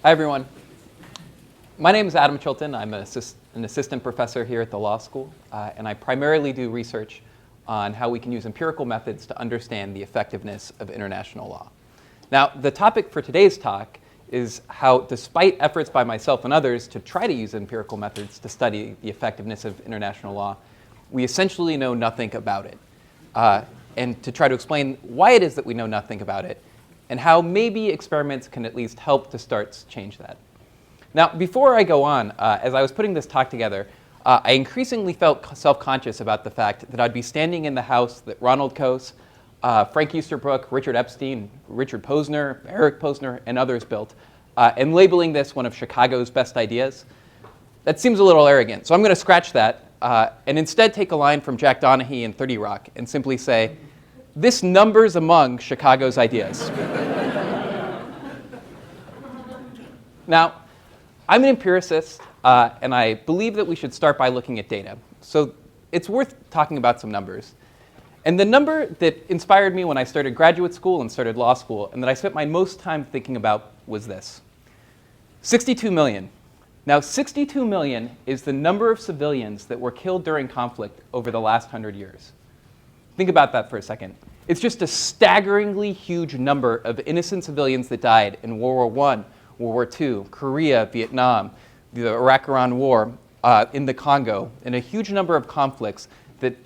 Hi, everyone. My name is Adam Chilton. I'm an assistant professor here at the law school, and I primarily do research on how we can use empirical methods to understand the effectiveness of international law. Now, the topic for today's talk is how, despite efforts by myself and others to try to use empirical methods to study the effectiveness of international law, we essentially know nothing about it. And to try to explain why it is that we know nothing about it, and how maybe experiments can at least help to start to change that. Now, before I go on, as I was putting this talk together, I increasingly felt self-conscious about the fact that I'd be standing in the house that Ronald Coase, Frank Easterbrook, Richard Epstein, Richard Posner, Eric Posner, and others built, and labeling this one of Chicago's best ideas. That seems a little arrogant, so I'm going to scratch that and instead take a line from Jack Donaghy in 30 Rock and simply say, this numbers among Chicago's ideas. Now, I'm an empiricist, and I believe that we should start by looking at data. So it's worth talking about some numbers. And the number that inspired me when I started graduate school and started law school, and that I spent my most time thinking about, was this: 62 million. Now, 62 million is the number of civilians that were killed during conflict over the last 100 years. Think about that for a second. It's just a staggeringly huge number of innocent civilians that died in World War I, World War II, Korea, Vietnam, the Iraq-Iran War, in the Congo, and a huge number of conflicts that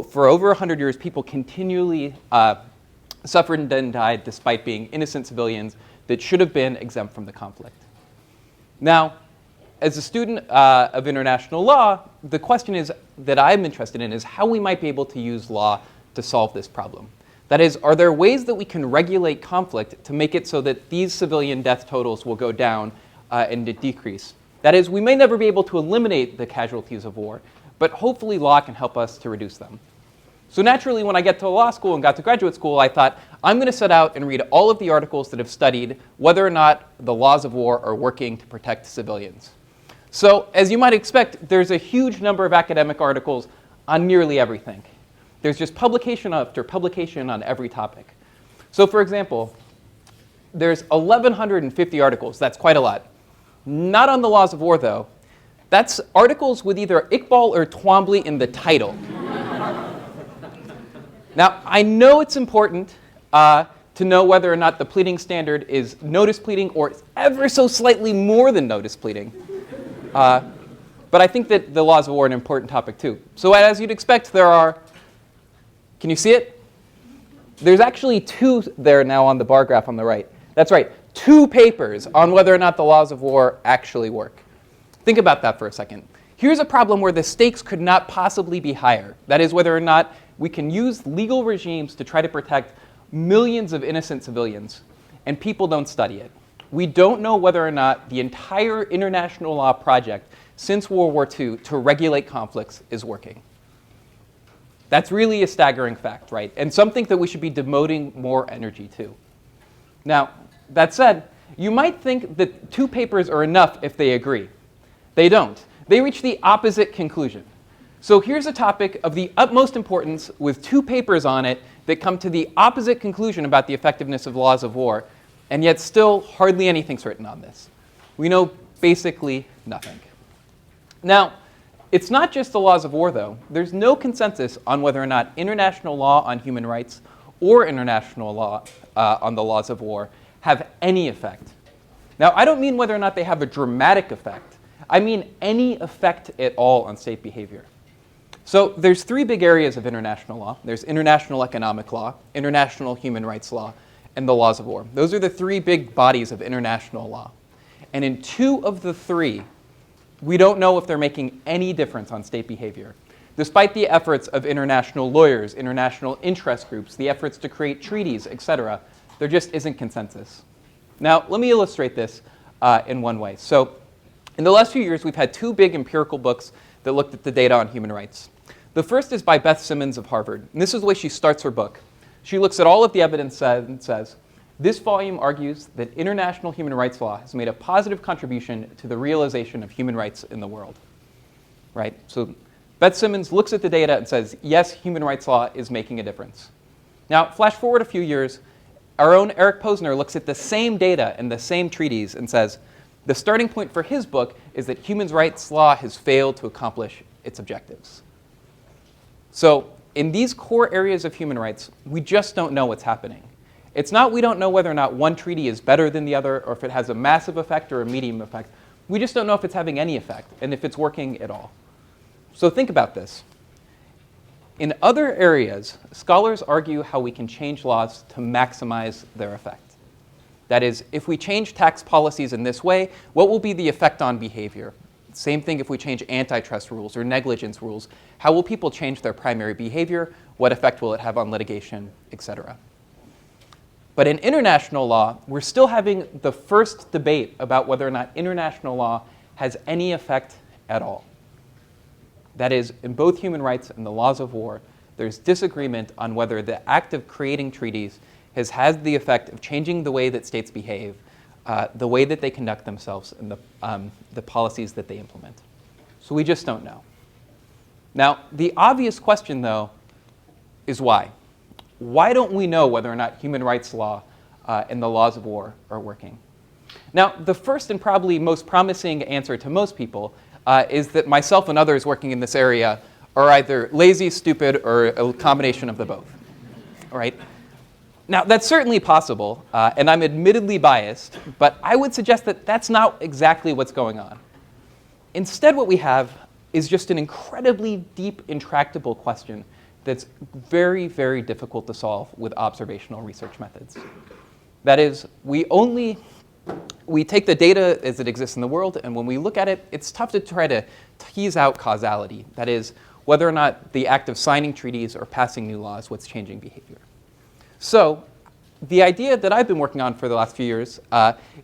for over 100 years people continually suffered and then died despite being innocent civilians that should have been exempt from the conflict. Now, as a student of international law, the question that I'm interested in is how we might be able to use law to solve this problem. That is, are there ways that we can regulate conflict to make it so that these civilian death totals will go down and decrease? That is, we may never be able to eliminate the casualties of war, but hopefully law can help us to reduce them. So naturally, when I get to law school and got to graduate school, I thought, I'm going to set out and read all of the articles that have studied whether or not the laws of war are working to protect civilians. So as you might expect, there's a huge number of academic articles on nearly everything. There's just publication after publication on every topic. So for example, there's 1,150 articles. That's quite a lot. Not on the laws of war, though. That's articles with either Iqbal or Twombly in the title. Now, I know it's important to know whether or not the pleading standard is notice pleading or ever so slightly more than notice pleading. But I think that the laws of war are an important topic, too. So as you'd expect, there are, can you see it? There's actually two there now on the bar graph on the right. That's right, 2 papers on whether or not the laws of war actually work. Think about that for a second. Here's a problem where the stakes could not possibly be higher. That is, whether or not we can use legal regimes to try to protect millions of innocent civilians, and people don't study it. We don't know whether or not the entire international law project since World War II to regulate conflicts is working. That's really a staggering fact, right? And something that we should be devoting more energy to. Now, that said, you might think that 2 papers are enough if they agree. They don't. They reach the opposite conclusion. So here's a topic of the utmost importance with 2 papers on it that come to the opposite conclusion about the effectiveness of laws of war, and yet still hardly anything's written on this. We know basically nothing. Now, it's not just the laws of war, though. There's no consensus on whether or not international law on human rights or international law on the laws of war have any effect. Now, I don't mean whether or not they have a dramatic effect. I mean any effect at all on state behavior. So there's 3 big areas of international law. There's international economic law, international human rights law, and the laws of war. Those are the 3 big bodies of international law. And in 2 of the 3, we don't know if they're making any difference on state behavior. Despite the efforts of international lawyers, international interest groups, the efforts to create treaties, etc., there just isn't consensus. Now, let me illustrate this in one way. So in the last few years, we've had 2 big empirical books that looked at the data on human rights. The first is by Beth Simmons of Harvard. And this is the way she starts her book. She looks at all of the evidence and says, this volume argues that international human rights law has made a positive contribution to the realization of human rights in the world. Right? So Beth Simmons looks at the data and says, yes, human rights law is making a difference. Now, flash forward a few years, our own Eric Posner looks at the same data and the same treaties and says, The starting point for his book is that human rights law has failed to accomplish its objectives. So in these core areas of human rights, we just don't know what's happening. It's not we don't know whether or not one treaty is better than the other, or if it has a massive effect or a medium effect. We just don't know if it's having any effect and if it's working at all. So think about this. In other areas, scholars argue how we can change laws to maximize their effect. That is, if we change tax policies in this way, what will be the effect on behavior? Same thing if we change antitrust rules or negligence rules. How will people change their primary behavior? What effect will it have on litigation, etc.? But in international law, we're still having the first debate about whether or not international law has any effect at all. That is, in both human rights and the laws of war, there's disagreement on whether the act of creating treaties has had the effect of changing the way that states behave, the way that they conduct themselves, and the policies that they implement. So we just don't know. Now, the obvious question, though, is why? Why don't we know whether or not human rights law and the laws of war are working? Now, the first and probably most promising answer to most people is that myself and others working in this area are either lazy, stupid, or a combination of the both. All right? Now, that's certainly possible, and I'm admittedly biased, but I would suggest that that's not exactly what's going on. Instead, what we have is just an incredibly deep, intractable question that's very, very difficult to solve with observational research methods. That is, we take the data as it exists in the world, and when we look at it, it's tough to try to tease out causality. That is, whether or not the act of signing treaties or passing new laws, what's changing behavior. So the idea that I've been working on for the last few years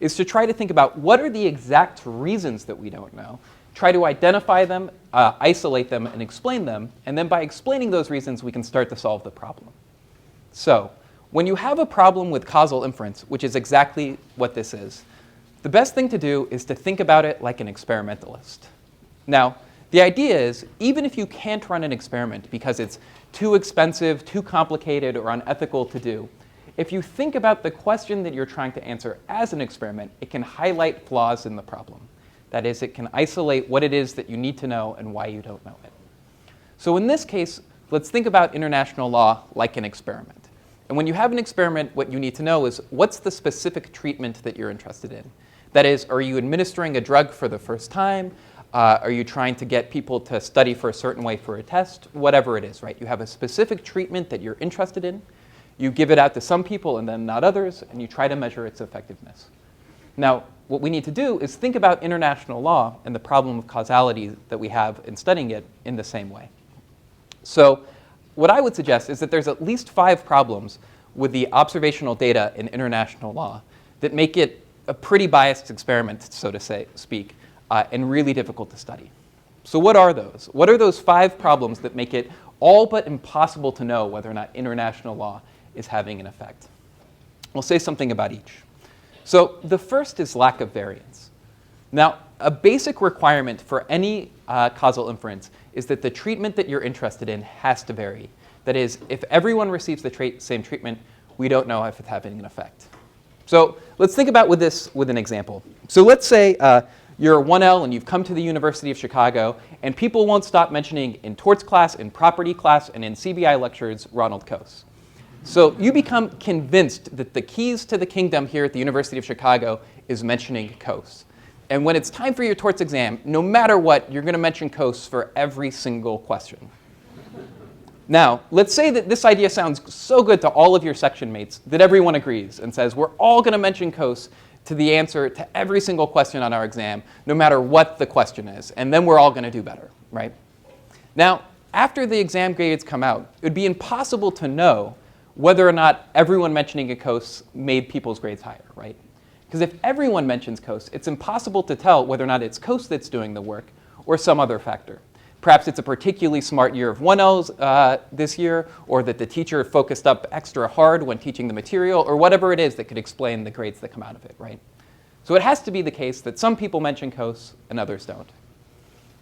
is to try to think about what are the exact reasons that we don't know, try to identify them, isolate them, and explain them, and then by explaining those reasons, we can start to solve the problem. So when you have a problem with causal inference, which is exactly what this is, the best thing to do is to think about it like an experimentalist. Now, the idea is, even if you can't run an experiment because it's too expensive, too complicated, or unethical to do, if you think about the question that you're trying to answer as an experiment, it can highlight flaws in the problem. That is, it can isolate what it is that you need to know and why you don't know it. So in this case, let's think about international law like an experiment. And when you have an experiment, what you need to know is what's the specific treatment that you're interested in? That is, are you administering a drug for the first time? Are you trying to get people to study for a certain way for a test? Whatever it is, right? You have a specific treatment that you're interested in. You give it out to some people and then not others, and you try to measure its effectiveness. Now, what we need to do is think about international law and the problem of causality that we have in studying it in the same way. So what I would suggest is that there's at least 5 problems with the observational data in international law that make it a pretty biased experiment, so to speak, and really difficult to study. So what are those? What are those 5 problems that make it all but impossible to know whether or not international law is having an effect? We'll say something about each. So the first is lack of variance. Now, a basic requirement for any causal inference is that the treatment that you're interested in has to vary. That is, if everyone receives the same treatment, we don't know if it's having an effect. So let's think about this with an example. So let's say you're a 1L and you've come to the University of Chicago, and people won't stop mentioning in torts class, in property class, and in CBI lectures Ronald Coase. So you become convinced that the keys to the kingdom here at the University of Chicago is mentioning Coase. And when it's time for your torts exam, no matter what, you're going to mention Coase for every single question. Now, let's say that this idea sounds so good to all of your section mates that everyone agrees and says, we're all going to mention Coase to the answer to every single question on our exam, no matter what the question is, and then we're all going to do better, right? Now, after the exam grades come out, it would be impossible to know whether or not everyone mentioning a Coase made people's grades higher, right? Because if everyone mentions Coase, it's impossible to tell whether or not it's Coase that's doing the work or some other factor. Perhaps it's a particularly smart year of 1Ls this year, or that the teacher focused up extra hard when teaching the material, or whatever it is that could explain the grades that come out of it, right? So it has to be the case that some people mention Coase and others don't.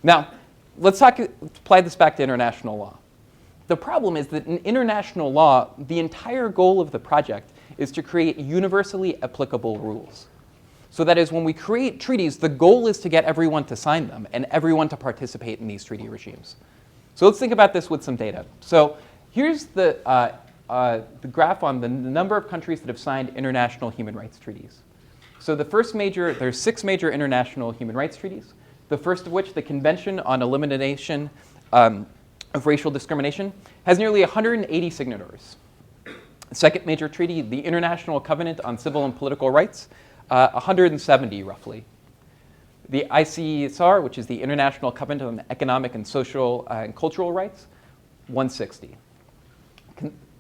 Now, let's apply this back to international law. The problem is that in international law, the entire goal of the project is to create universally applicable rules. So that is, when we create treaties, the goal is to get everyone to sign them and everyone to participate in these treaty regimes. So let's think about this with some data. So here's the graph on the number of countries that have signed international human rights treaties. So there's 6 major international human rights treaties. The first of which, the Convention on Elimination of Racial Discrimination, has nearly 180 signatories. The second major treaty, the International Covenant on Civil and Political Rights, 170 roughly. The ICSR, which is the International Covenant on Economic and Social and Cultural Rights, 160.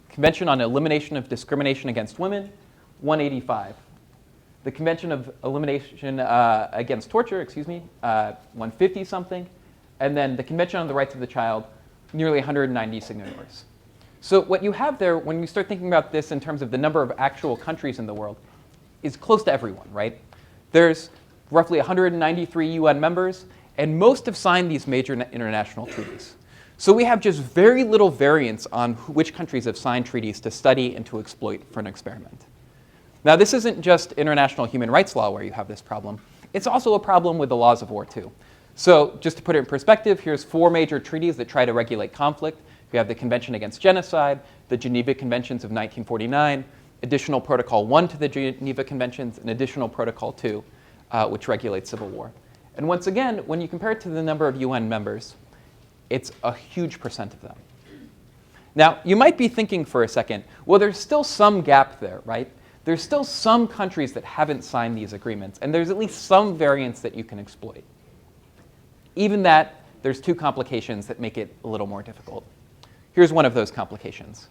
Convention on Elimination of Discrimination Against Women, 185. The Convention of Elimination Against Torture, 150 something. And then the Convention on the Rights of the Child, nearly 190 signatories. So what you have there, when you start thinking about this in terms of the number of actual countries in the world, is close to everyone, right? There's roughly 193 UN members, and most have signed these major international treaties. So we have just very little variance on which countries have signed treaties to study and to exploit for an experiment. Now, this isn't just international human rights law where you have this problem. It's also a problem with the laws of war, too. So just to put it in perspective, here's 4 major treaties that try to regulate conflict. We have the Convention Against Genocide, the Geneva Conventions of 1949, Additional Protocol 1 to the Geneva Conventions, and Additional Protocol 2, which regulates civil war. And once again, when you compare it to the number of UN members, it's a huge percent of them. Now, you might be thinking for a second, well, there's still some gap there, right? There's still some countries that haven't signed these agreements, and there's at least some variance that you can exploit. Even that, there's 2 complications that make it a little more difficult. Here's one of those complications.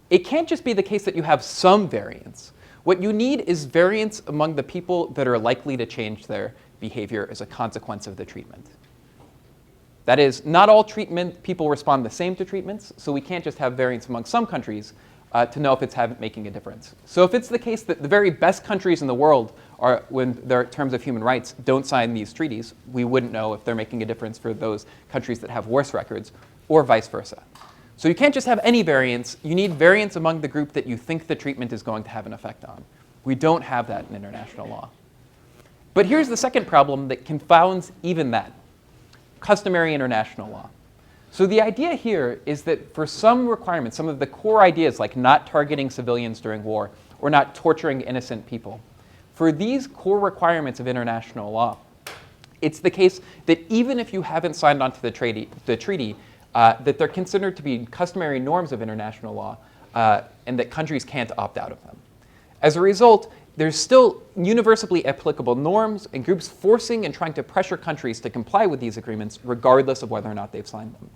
It can't just be the case that you have some variance. What you need is variance among the people that are likely to change their behavior as a consequence of the treatment. That is, not all people respond the same to treatments, so we can't just have variance among some countries to know if it's making a difference. So if it's the case that the very best countries in the world are, when they're in terms of human rights, don't sign these treaties, we wouldn't know if they're making a difference for those countries that have worse records, or vice versa. So you can't just have any variance. You need variance among the group that you think the treatment is going to have an effect on. We don't have that in international law. But here's the second problem that confounds even that: customary international law. So the idea here is that for some requirements, some of the core ideas like not targeting civilians during war or not torturing innocent people, for these core requirements of international law, it's the case that even if you haven't signed on to the treaty, that they're considered to be customary norms of international law, and that countries can't opt out of them. As a result, there's still universally applicable norms and groups forcing and trying to pressure countries to comply with these agreements regardless of whether or not they've signed them.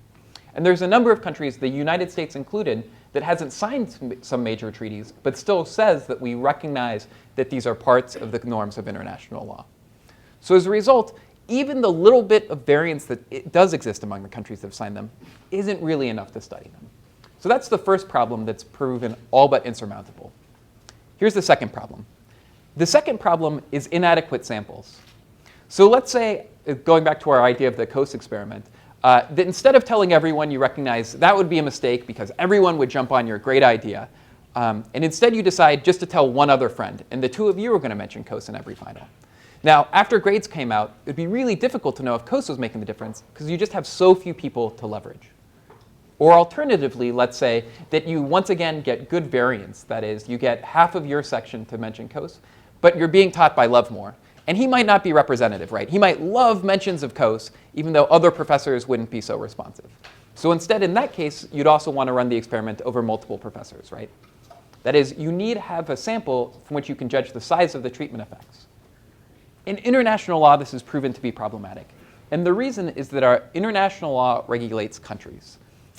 And there's a number of countries, the United States included, that hasn't signed some major treaties, but still says that we recognize that these are parts of the norms of international law. So as a result, even the little bit of variance that it does exist among the countries that have signed them isn't really enough to study them. So that's the first problem that's proven all but insurmountable. Here's the second problem. The second problem is inadequate samples. So let's say, going back to our idea of the COAS experiment, that instead of telling everyone you recognize that would be a mistake because everyone would jump on your great idea, and instead you decide just to tell one other friend, and the 2 of you are going to mention COAS in every final. Now, after grades came out, it would be really difficult to know if COAS was making the difference because you just have so few people to leverage. Or alternatively, let's say that you once again get good variance. That is, you get half of your section to mention COAS, but you're being taught by Lovemore. And he might not be representative, right? He might love mentions of COAS, even though other professors wouldn't be so responsive. So instead, in that case, you'd also want to run the experiment over multiple professors, right? That is, you need to have a sample from which you can judge the size of the treatment effects. In international law, this is proven to be problematic. And the reason is that our international law regulates countries.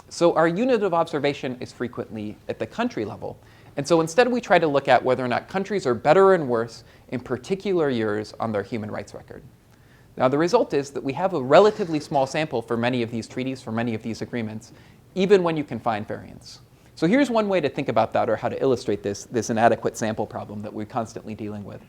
So our unit of observation is frequently at the country level. And so instead we try to look at whether or not countries are better and worse in particular years on their human rights record. Now the result is that we have a relatively small sample for many of these treaties, for many of these agreements, even when you can find variance. So here's one way to think about that, or how to illustrate this inadequate sample problem that we're constantly dealing with,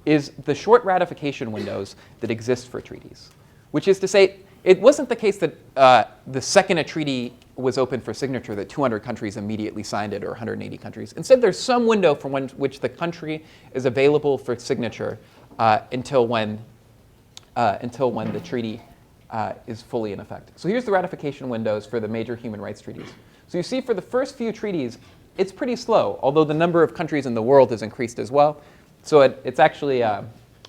is the short ratification windows that exist for treaties. Which is to say, it wasn't the case that the second a treaty was open for signature that 200 countries immediately signed it, or 180 countries. Instead, there's some window from which the country is available for signature until when the treaty is fully in effect. So here's the ratification windows for the major human rights treaties. So you see for the first few treaties, it's pretty slow, although the number of countries in the world has increased as well. So it's actually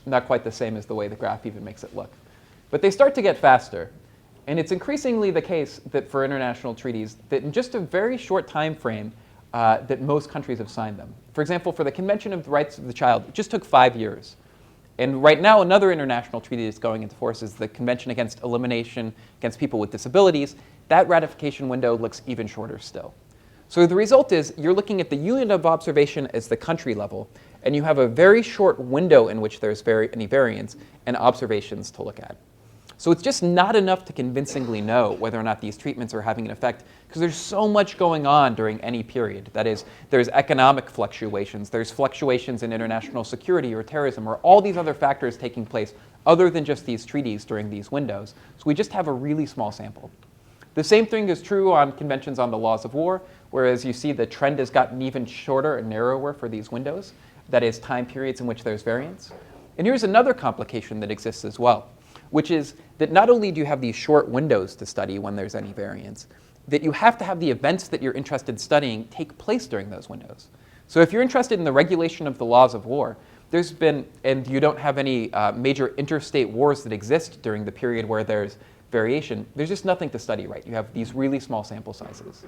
not quite the same as the way the graph even makes it look. But they start to get faster. And it's increasingly the case that for international treaties, that in just a very short time frame, that most countries have signed them. For example, for the Convention of the Rights of the Child, it just took 5 years. And right now, another international treaty that's going into force is the Convention Against Elimination Against People with Disabilities. That ratification window looks even shorter still. So the result is you're looking at the unit of observation as the country level, and you have a very short window in which there's any variance and observations to look at. So it's just not enough to convincingly know whether or not these treatments are having an effect, because there's so much going on during any period. That is, there's economic fluctuations, there's fluctuations in international security or terrorism, or all these other factors taking place other than just these treaties during these windows. So we just have a really small sample. The same thing is true on conventions on the laws of war, whereas you see the trend has gotten even shorter and narrower for these windows. That is, time periods in which there's variance. And here's another complication that exists as well, which is that not only do you have these short windows to study when there's any variance, that you have to have the events that you're interested in studying take place during those windows. So if you're interested in the regulation of the laws of war, there's been, and you don't have any major interstate wars that exist during the period where there's variation, there's just nothing to study, right? You have these really small sample sizes.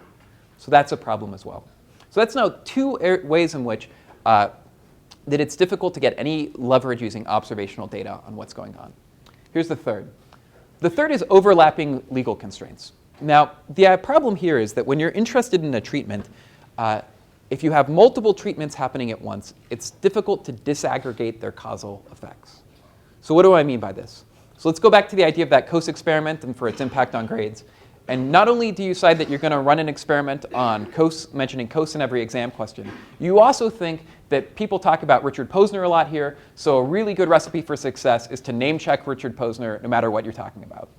So that's a problem as well. So that's now two ways in which that it's difficult to get any leverage using observational data on what's going on. Here's the third. The third is overlapping legal constraints. Now, the problem here is that when you're interested in a treatment, if you have multiple treatments happening at once, it's difficult to disaggregate their causal effects. So what do I mean by this? So let's go back to the idea of that Coase experiment and for its impact on grades. And not only do you decide that you're going to run an experiment on Coase, mentioning Coase in every exam question, you also think that people talk about Richard Posner a lot here, so a really good recipe for success is to name check Richard Posner no matter what you're talking about.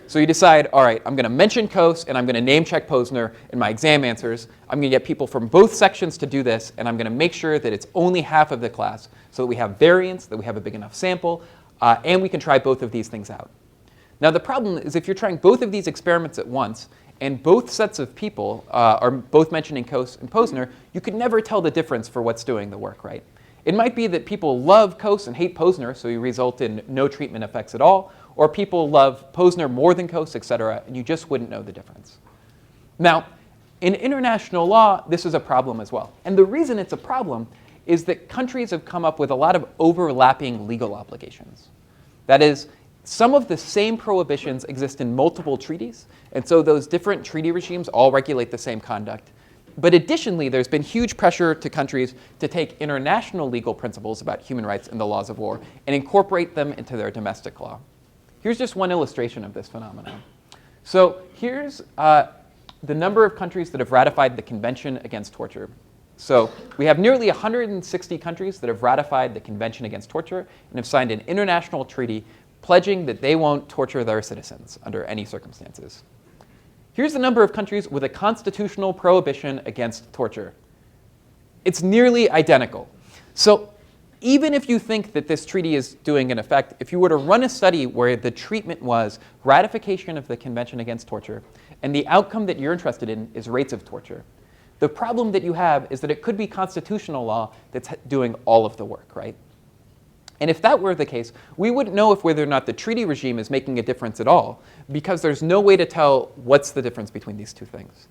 So you decide, all right, I'm going to mention Coase and I'm going to name check Posner in my exam answers. I'm going to get people from both sections to do this, and I'm going to make sure that it's only half of the class so that we have variance, that we have a big enough sample, and we can try both of these things out. Now the problem is if you're trying both of these experiments at once, and both sets of people are both mentioning Coase and Posner, you could never tell the difference for what's doing the work, right? It might be that people love Coase and hate Posner, so you result in no treatment effects at all, or people love Posner more than Coase, et cetera, and you just wouldn't know the difference. Now, in international law, this is a problem as well. And the reason it's a problem is that countries have come up with a lot of overlapping legal obligations. That is, some of the same prohibitions exist in multiple treaties, and so those different treaty regimes all regulate the same conduct. But additionally, there's been huge pressure to countries to take international legal principles about human rights and the laws of war and incorporate them into their domestic law. Here's just one illustration of this phenomenon. So here's the number of countries that have ratified the Convention Against Torture. So we have nearly 160 countries that have ratified the Convention Against Torture and have signed an international treaty pledging that they won't torture their citizens under any circumstances. Here's the number of countries with a constitutional prohibition against torture. It's nearly identical. So even if you think that this treaty is doing an effect, if you were to run a study where the treatment was ratification of the Convention Against Torture, and the outcome that you're interested in is rates of torture, the problem that you have is that it could be constitutional law that's doing all of the work, right? And if that were the case, we wouldn't know if whether or not the treaty regime is making a difference at all, because there's no way to tell what's the difference between these two things.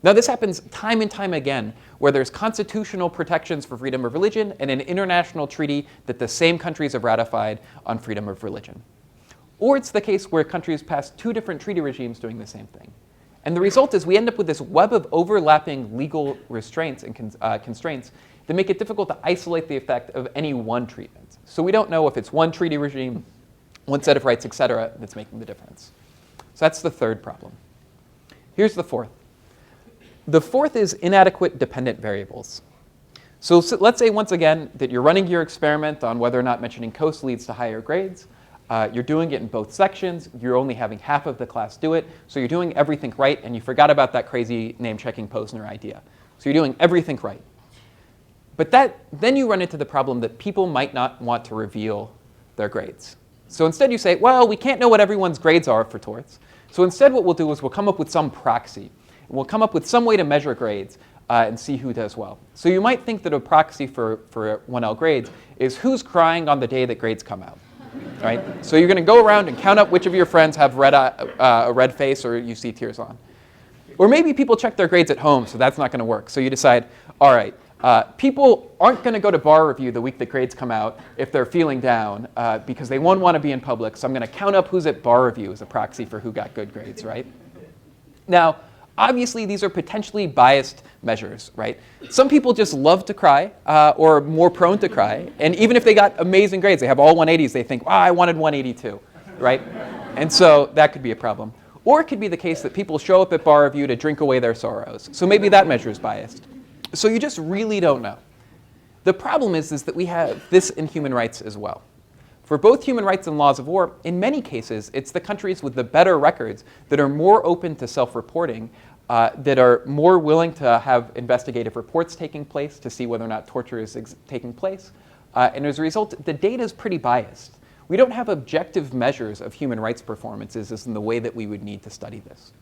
Now, this happens time and time again, where there's constitutional protections for freedom of religion and an international treaty that the same countries have ratified on freedom of religion. Or it's the case where countries pass two different treaty regimes doing the same thing. And the result is we end up with this web of overlapping legal restraints and constraints that make it difficult to isolate the effect of any one treatment. So we don't know if it's one treaty regime, one set of rights, et cetera, that's making the difference. So that's the third problem. Here's the fourth. The fourth is inadequate dependent variables. So let's say once again that you're running your experiment on whether or not mentioning Coase leads to higher grades. You're doing it in both sections. You're only having half of the class do it. So you're doing everything right, and you forgot about that crazy name-checking Posner idea. So you're doing everything right. But then you run into the problem that people might not want to reveal their grades. So instead you say, well, we can't know what everyone's grades are for torts. So instead what we'll do is we'll come up with some proxy. We'll come up with some way to measure grades and see who does well. So you might think that a proxy for 1L grades is who's crying on the day that grades come out. Right? So you're going to go around and count up which of your friends have a red face or you see tears on. Or maybe people check their grades at home, so that's not going to work. So you decide, all right, people aren't going to go to bar review the week that grades come out if they're feeling down because they won't want to be in public. So I'm going to count up who's at bar review as a proxy for who got good grades, right? Now, obviously, these are potentially biased measures, right? Some people just love to cry or are more prone to cry. And even if they got amazing grades, they have all 180s, they think, I wanted 182, right? And so that could be a problem. Or it could be the case that people show up at bar review to drink away their sorrows. So maybe that measure is biased. So you just really don't know. The problem is that we have this in human rights as well. For both human rights and laws of war, in many cases, it's the countries with the better records that are more open to self-reporting, that are more willing to have investigative reports taking place to see whether or not torture is taking place. And as a result, the data is pretty biased. We don't have objective measures of human rights performances as in the way that we would need to study this.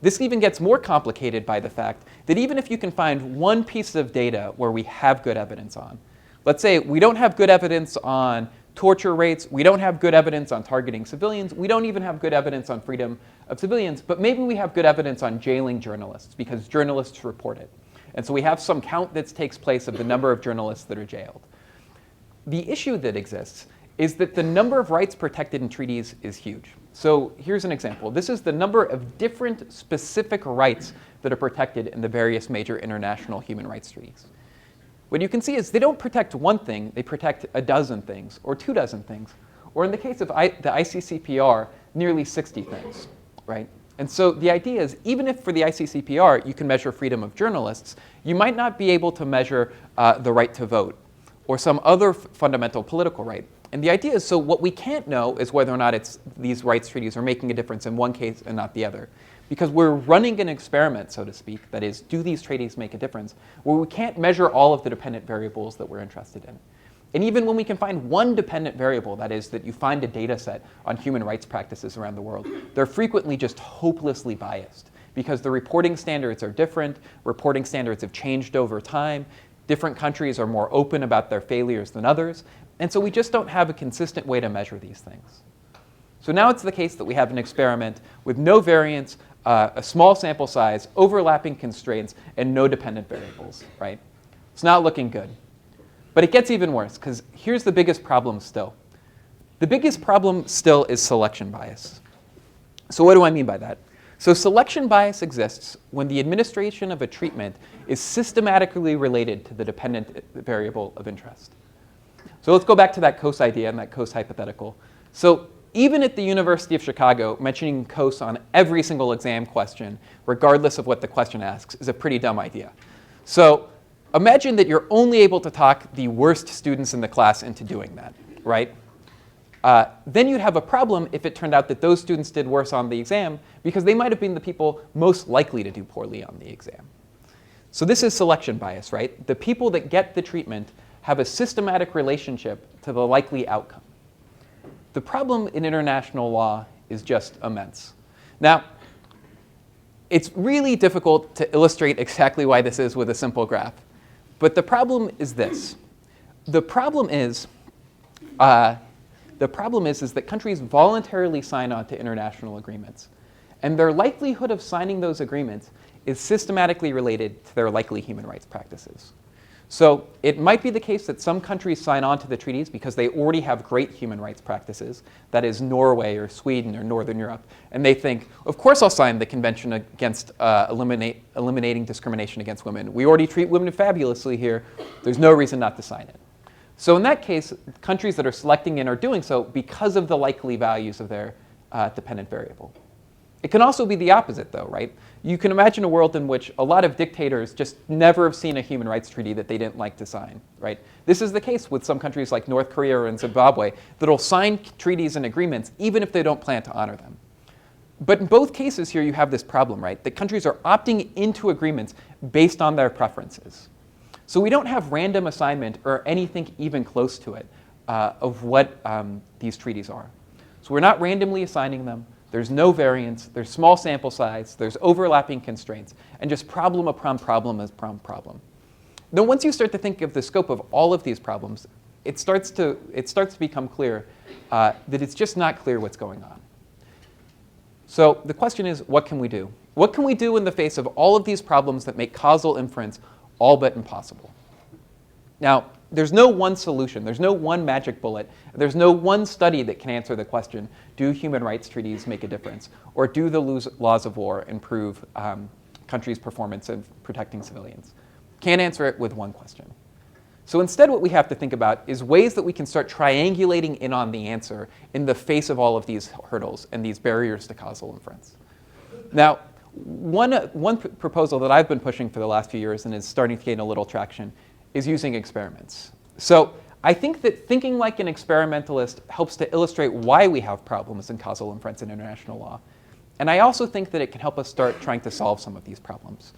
This even gets more complicated by the fact that even if you can find one piece of data where we have good evidence on, let's say we don't have good evidence on torture rates, we don't have good evidence on targeting civilians, we don't even have good evidence on freedom of civilians, but maybe we have good evidence on jailing journalists because journalists report it. And so we have some count that takes place of the number of journalists that are jailed. The issue that exists is that the number of rights protected in treaties is huge. So here's an example. This is the number of different specific rights that are protected in the various major international human rights treaties. What you can see is they don't protect one thing, they protect a dozen things, or 24 things, or in the case of the ICCPR, nearly 60 things, right? And so the idea is, even if for the ICCPR you can measure freedom of journalists, you might not be able to measure the right to vote, or some other fundamental political right. And the idea is, so what we can't know is whether or not these rights treaties are making a difference in one case and not the other. Because we're running an experiment, so to speak, that is, do these treaties make a difference, where we can't measure all of the dependent variables that we're interested in. And even when we can find one dependent variable, that is, that you find a data set on human rights practices around the world, they're frequently just hopelessly biased because the reporting standards are different, reporting standards have changed over time, different countries are more open about their failures than others, and so we just don't have a consistent way to measure these things. So now it's the case that we have an experiment with no variance, a small sample size, overlapping constraints, and no dependent variables, right? It's not looking good. But it gets even worse, because here's the biggest problem still. The biggest problem still is selection bias. So what do I mean by that? So selection bias exists when the administration of a treatment is systematically related to the dependent variable of interest. So let's go back to that COAS idea and that COAS hypothetical. So even at the University of Chicago, mentioning COAS on every single exam question, regardless of what the question asks, is a pretty dumb idea. So imagine that you're only able to talk the worst students in the class into doing that, right? Then you'd have a problem if it turned out that those students did worse on the exam because they might have been the people most likely to do poorly on the exam. So this is selection bias, right? The people that get the treatment have a systematic relationship to the likely outcome. The problem in international law is just immense. Now, it's really difficult to illustrate exactly why this is with a simple graph. But the problem is this. The problem is that countries voluntarily sign on to international agreements. And their likelihood of signing those agreements is systematically related to their likely human rights practices. So it might be the case that some countries sign on to the treaties because they already have great human rights practices, that is Norway or Sweden or Northern Europe, and they think, of course I'll sign the Convention against eliminating discrimination against women. We already treat women fabulously here. There's no reason not to sign it. So in that case, countries that are selecting in are doing so because of the likely values of their dependent variable. It can also be the opposite, though, right? You can imagine a world in which a lot of dictators just never have seen a human rights treaty that they didn't like to sign, right? This is the case with some countries like North Korea and Zimbabwe that will sign treaties and agreements even if they don't plan to honor them. But in both cases here, you have this problem, right? That countries are opting into agreements based on their preferences. So we don't have random assignment or anything even close to it of what these treaties are. So we're not randomly assigning them. There's no variance. There's small sample size. There's overlapping constraints. And just problem upon problem is problem. Now, once you start to think of the scope of all of these problems, it starts to become clear that it's just not clear what's going on. So the question is, what can we do? What can we do in the face of all of these problems that make causal inference all but impossible? Now, there's no one solution. There's no one magic bullet. There's no one study that can answer the question, do human rights treaties make a difference? Or do the laws of war improve countries' performance in protecting civilians? Can't answer it with one question. So instead, what we have to think about is ways that we can start triangulating in on the answer in the face of all of these hurdles and these barriers to causal inference. Now, one proposal that I've been pushing for the last few years and is starting to gain a little traction is using experiments. So I think that thinking like an experimentalist helps to illustrate why we have problems in causal inference in international law. And I also think that it can help us start trying to solve some of these problems.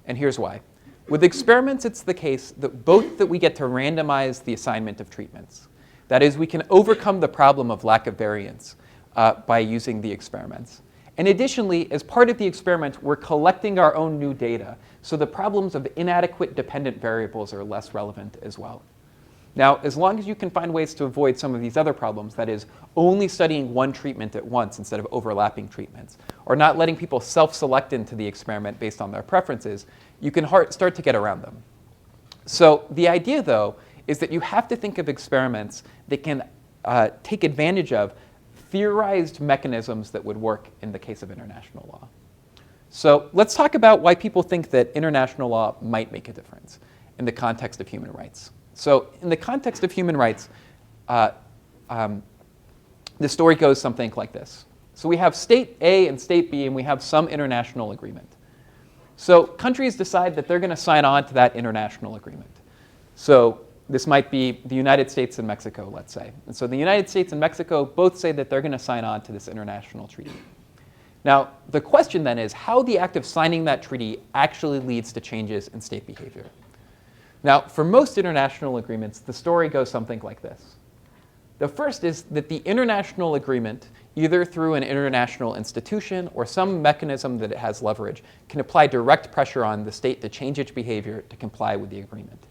And here's why. With experiments, it's the case that we get to randomize the assignment of treatments. That is, we can overcome the problem of lack of variance by using the experiments. And additionally, as part of the experiment, we're collecting our own new data, so the problems of inadequate dependent variables are less relevant as well. Now, as long as you can find ways to avoid some of these other problems, that is, only studying one treatment at once instead of overlapping treatments, or not letting people self-select into the experiment based on their preferences, you can start to get around them. So the idea, though, is that you have to think of experiments that can take advantage of theorized mechanisms that would work in the case of international law. So let's talk about why people think that international law might make a difference in the context of human rights. So in the context of human rights, the story goes something like this. So we have state A and state B, and we have some international agreement. So countries decide that they're going to sign on to that international agreement. So this might be the United States and Mexico, let's say. And so the United States and Mexico both say that they're going to sign on to this international treaty. Now, the question then is how the act of signing that treaty actually leads to changes in state behavior. Now, for most international agreements, the story goes something like this. The first is that the international agreement, either through an international institution or some mechanism that it has leverage, can apply direct pressure on the state to change its behavior to comply with the agreement.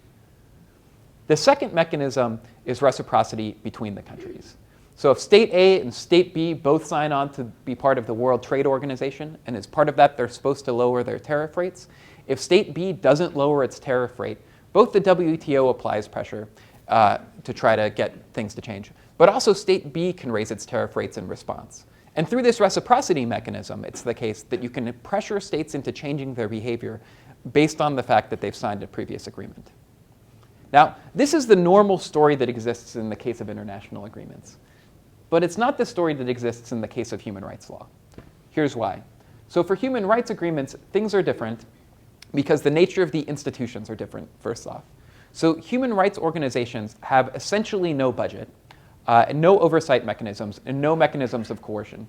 The second mechanism is reciprocity between the countries. So if state A and state B both sign on to be part of the World Trade Organization, and as part of that they're supposed to lower their tariff rates, if state B doesn't lower its tariff rate, both the WTO applies pressure to try to get things to change, but also state B can raise its tariff rates in response. And through this reciprocity mechanism, it's the case that you can pressure states into changing their behavior based on the fact that they've signed a previous agreement. Now, this is the normal story that exists in the case of international agreements. But it's not the story that exists in the case of human rights law. Here's why. So for human rights agreements, things are different because the nature of the institutions are different, first off. So human rights organizations have essentially no budget, and no oversight mechanisms, and no mechanisms of coercion.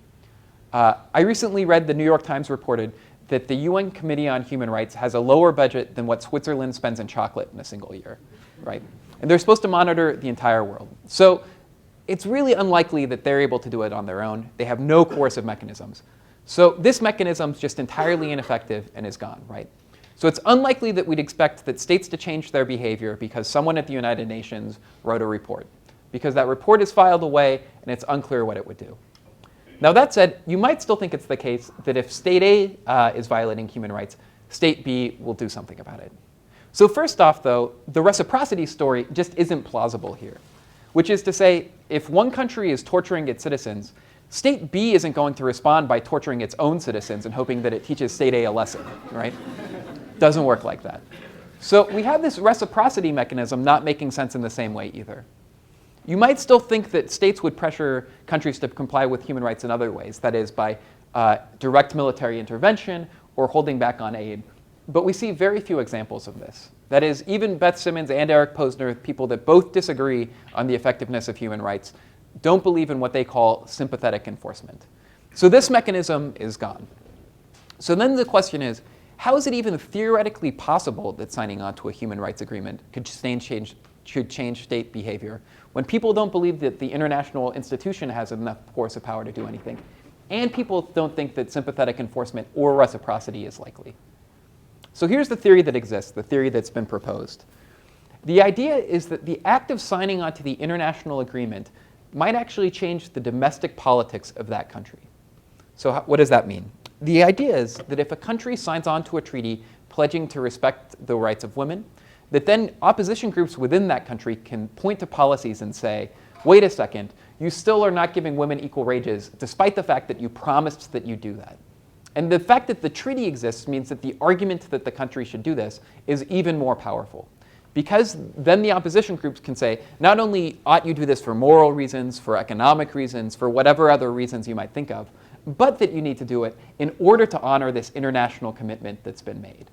I recently read the New York Times reported that the UN Committee on Human Rights has a lower budget than what Switzerland spends in chocolate in a single year, right? And they're supposed to monitor the entire world. So it's really unlikely that they're able to do it on their own. They have no coercive mechanisms. So this mechanism is just entirely ineffective and is gone, right? So it's unlikely that we'd expect that states to change their behavior because someone at the United Nations wrote a report, because that report is filed away and it's unclear what it would do. Now that said, you might still think it's the case that if state A is violating human rights, state B will do something about it. So first off, though, the reciprocity story just isn't plausible here, which is to say, if one country is torturing its citizens, state B isn't going to respond by torturing its own citizens and hoping that it teaches state A a lesson, right? Doesn't work like that. So we have this reciprocity mechanism not making sense in the same way either. You might still think that states would pressure countries to comply with human rights in other ways, that is by direct military intervention or holding back on aid. But we see very few examples of this. That is, even Beth Simmons and Eric Posner, people that both disagree on the effectiveness of human rights, don't believe in what they call sympathetic enforcement. So this mechanism is gone. So then the question is, how is it even theoretically possible that signing on to a human rights agreement could change state behavior when people don't believe that the international institution has enough coercive power to do anything, and people don't think that sympathetic enforcement or reciprocity is likely? So here's the theory that exists, the theory that's been proposed. The idea is that the act of signing on to the international agreement might actually change the domestic politics of that country. So what does that mean? The idea is that if a country signs on to a treaty pledging to respect the rights of women, that then opposition groups within that country can point to policies and say, wait a second, you still are not giving women equal wages despite the fact that you promised that you do that. And the fact that the treaty exists means that the argument that the country should do this is even more powerful. Because then the opposition groups can say, not only ought you do this for moral reasons, for economic reasons, for whatever other reasons you might think of, but that you need to do it in order to honor this international commitment that's been made.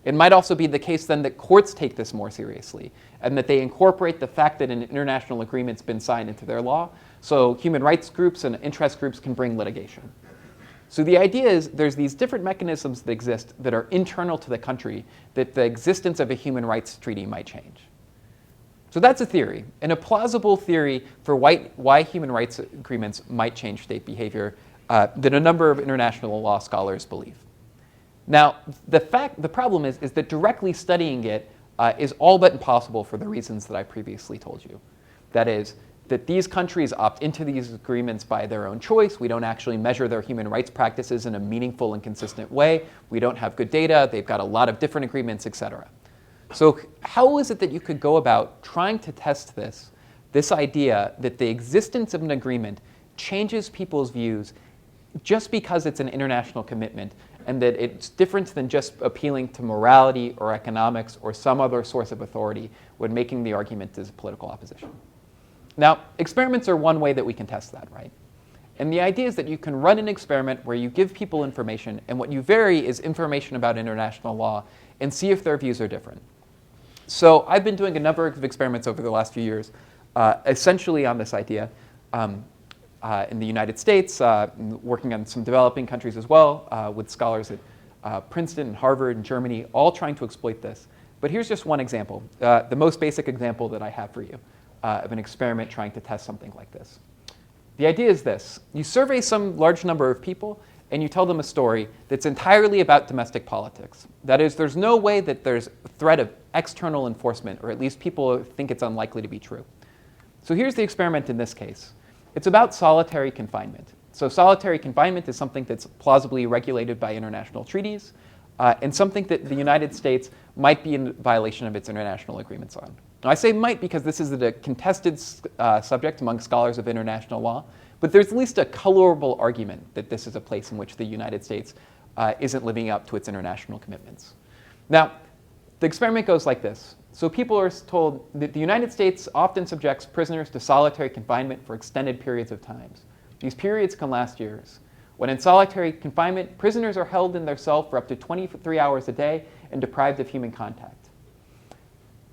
It might also be the case then that courts take this more seriously and that they incorporate the fact that an international agreement's been signed into their law, so human rights groups and interest groups can bring litigation. So the idea is there's these different mechanisms that exist that are internal to the country that the existence of a human rights treaty might change. So that's a theory, and a plausible theory for why human rights agreements might change state behavior that a number of international law scholars believe. Now, the problem is that directly studying it is all but impossible for the reasons that I previously told you. That is, that these countries opt into these agreements by their own choice. We don't actually measure their human rights practices in a meaningful and consistent way. We don't have good data. They've got a lot of different agreements, et cetera. So how is it that you could go about trying to test this idea that the existence of an agreement changes people's views just because it's an international commitment and that it's different than just appealing to morality or economics or some other source of authority when making the argument as political opposition? Now, experiments are one way that we can test that, right? And the idea is that you can run an experiment where you give people information, and what you vary is information about international law and see if their views are different. So I've been doing a number of experiments over the last few years, essentially on this idea. In the United States, working on some developing countries as well, with scholars at Princeton and Harvard and Germany, all trying to exploit this. But here's just one example, the most basic example that I have for you of an experiment trying to test something like this. The idea is this. You survey some large number of people, and you tell them a story that's entirely about domestic politics. That is, there's no way that there's a threat of external enforcement, or at least people think it's unlikely to be true. So here's the experiment in this case. It's about solitary confinement. So solitary confinement is something that's plausibly regulated by international treaties and something that the United States might be in violation of its international agreements on. Now, I say might because this is a contested subject among scholars of international law, but there's at least a colorable argument that this is a place in which the United States isn't living up to its international commitments. Now, the experiment goes like this. So people are told that the United States often subjects prisoners to solitary confinement for extended periods of time. These periods can last years. When in solitary confinement, prisoners are held in their cell for up to 23 hours a day and deprived of human contact.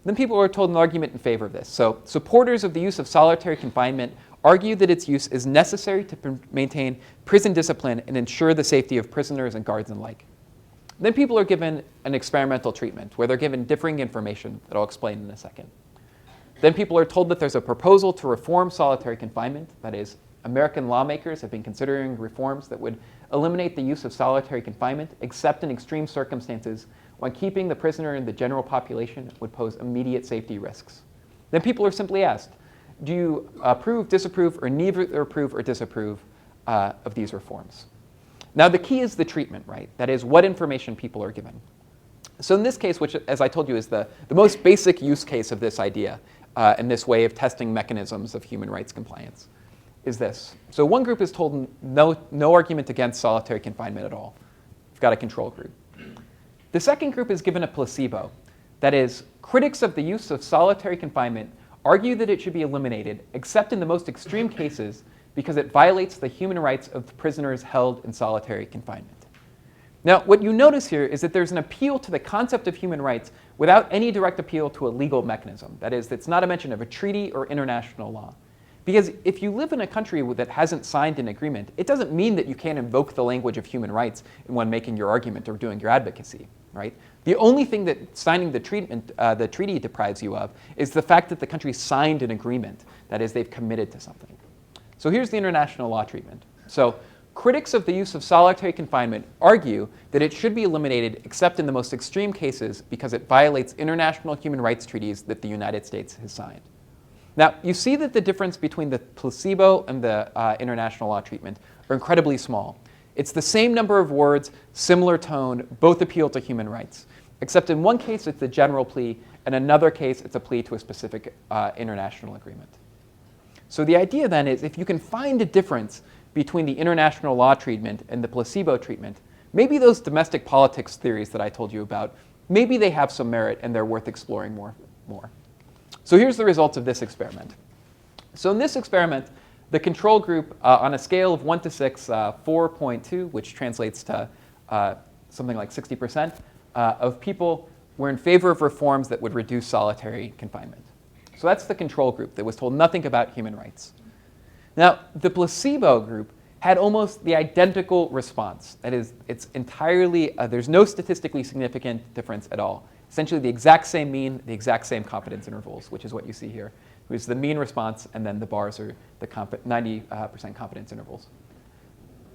Then people are told an argument in favor of this. So supporters of the use of solitary confinement argue that its use is necessary to maintain prison discipline and ensure the safety of prisoners and guards alike. Then people are given an experimental treatment where they're given differing information that I'll explain in a second. Then people are told that there's a proposal to reform solitary confinement. That is, American lawmakers have been considering reforms that would eliminate the use of solitary confinement, except in extreme circumstances when keeping the prisoner in the general population would pose immediate safety risks. Then people are simply asked, do you approve, disapprove, or neither approve or disapprove of these reforms? Now, the key is the treatment, right? That is, what information people are given. So in this case, which, as I told you, is the most basic use case of this idea and this way of testing mechanisms of human rights compliance, is this. So one group is told no argument against solitary confinement at all. You've got a control group. The second group is given a placebo. That is, critics of the use of solitary confinement argue that it should be eliminated, except in the most extreme cases, because it violates the human rights of prisoners held in solitary confinement. Now, what you notice here is that there's an appeal to the concept of human rights without any direct appeal to a legal mechanism. That is, it's not a mention of a treaty or international law. Because if you live in a country that hasn't signed an agreement, it doesn't mean that you can't invoke the language of human rights when making your argument or doing your advocacy, right? The only thing that signing the treaty deprives you of is the fact that the country signed an agreement. That is, they've committed to something. So here's the international law treatment. So critics of the use of solitary confinement argue that it should be eliminated except in the most extreme cases because it violates international human rights treaties that the United States has signed. Now, you see that the difference between the placebo and the international law treatment are incredibly small. It's the same number of words, similar tone, both appeal to human rights. Except in one case, it's a general plea, and in another case, it's a plea to a specific international agreement. So the idea then is if you can find a difference between the international law treatment and the placebo treatment, maybe those domestic politics theories that I told you about, maybe they have some merit and they're worth exploring more. So here's the results of this experiment. So in this experiment, the control group, on a scale of 1 to 6, 4.2, which translates to something like 60%, of people were in favor of reforms that would reduce solitary confinement. So that's the control group that was told nothing about human rights. Now, the placebo group had almost the identical response. That is, it's entirely, there's no statistically significant difference at all. Essentially the exact same mean, the exact same confidence intervals, which is what you see here. It was the mean response, and then the bars are the 90% confidence intervals.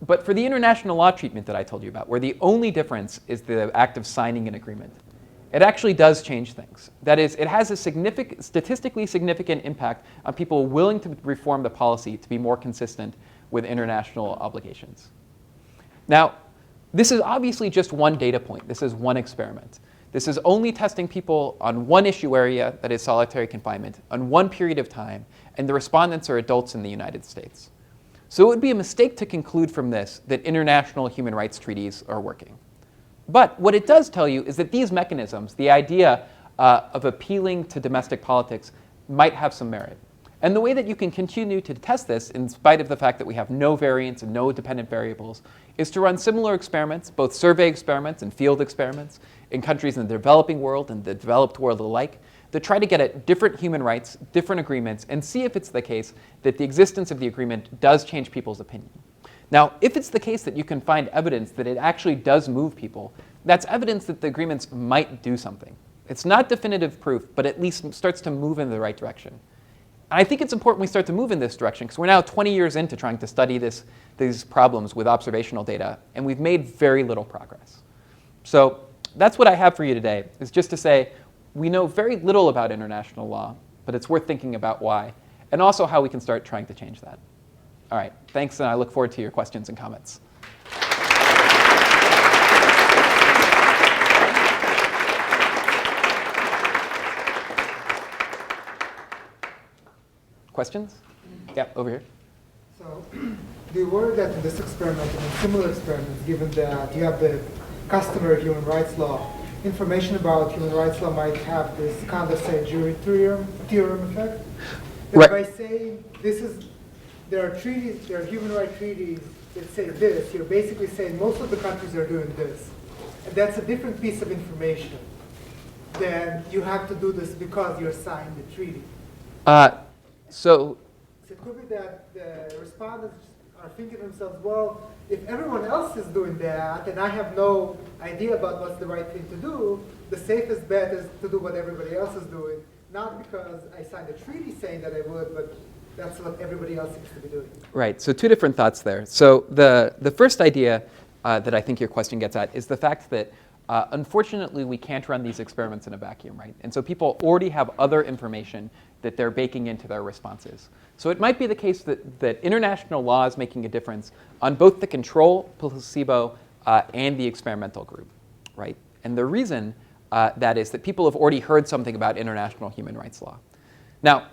But for the international law treatment that I told you about, where the only difference is the act of signing an agreement, it actually does change things. That is, it has a statistically significant impact on people willing to reform the policy to be more consistent with international obligations. Now, this is obviously just one data point. This is one experiment. This is only testing people on one issue area, that is solitary confinement, on one period of time, and the respondents are adults in the United States. So it would be a mistake to conclude from this that international human rights treaties are working. But what it does tell you is that these mechanisms, the idea of appealing to domestic politics, might have some merit. And the way that you can continue to test this, in spite of the fact that we have no variance and no dependent variables, is to run similar experiments, both survey experiments and field experiments, in countries in the developing world and the developed world alike, that try to get at different human rights, different agreements, and see if it's the case that the existence of the agreement does change people's opinion. Now, if it's the case that you can find evidence that it actually does move people, that's evidence that the agreements might do something. It's not definitive proof, but at least starts to move in the right direction. And I think it's important we start to move in this direction because we're now 20 years into trying to study these problems with observational data, and we've made very little progress. So that's what I have for you today, is just to say we know very little about international law, but it's worth thinking about why, and also how we can start trying to change that. All right, thanks, and I look forward to your questions and comments. Questions? Yeah, over here. So, do you worry that in this experiment and in similar experiments, given that you have the customary human rights law, information about human rights law might have this kind of, say, jury theorem effect? That Right. By saying there are treaties, there are human rights treaties that say this, you're basically saying most of the countries are doing this. And that's a different piece of information than you have to do this because you're signed the treaty. So So it could be that the respondents are thinking to themselves, well, if everyone else is doing that and I have no idea about what's the right thing to do, the safest bet is to do what everybody else is doing, not because I signed a treaty saying that I would, but that's what everybody else seems to be doing. Right, so two different thoughts there. So the first idea that I think your question gets at is the fact that unfortunately we can't run these experiments in a vacuum, right? And so people already have other information that they're baking into their responses. So it might be the case that international law is making a difference on both the control, placebo, and the experimental group, right? And the reason that is that people have already heard something about international human rights law. Now,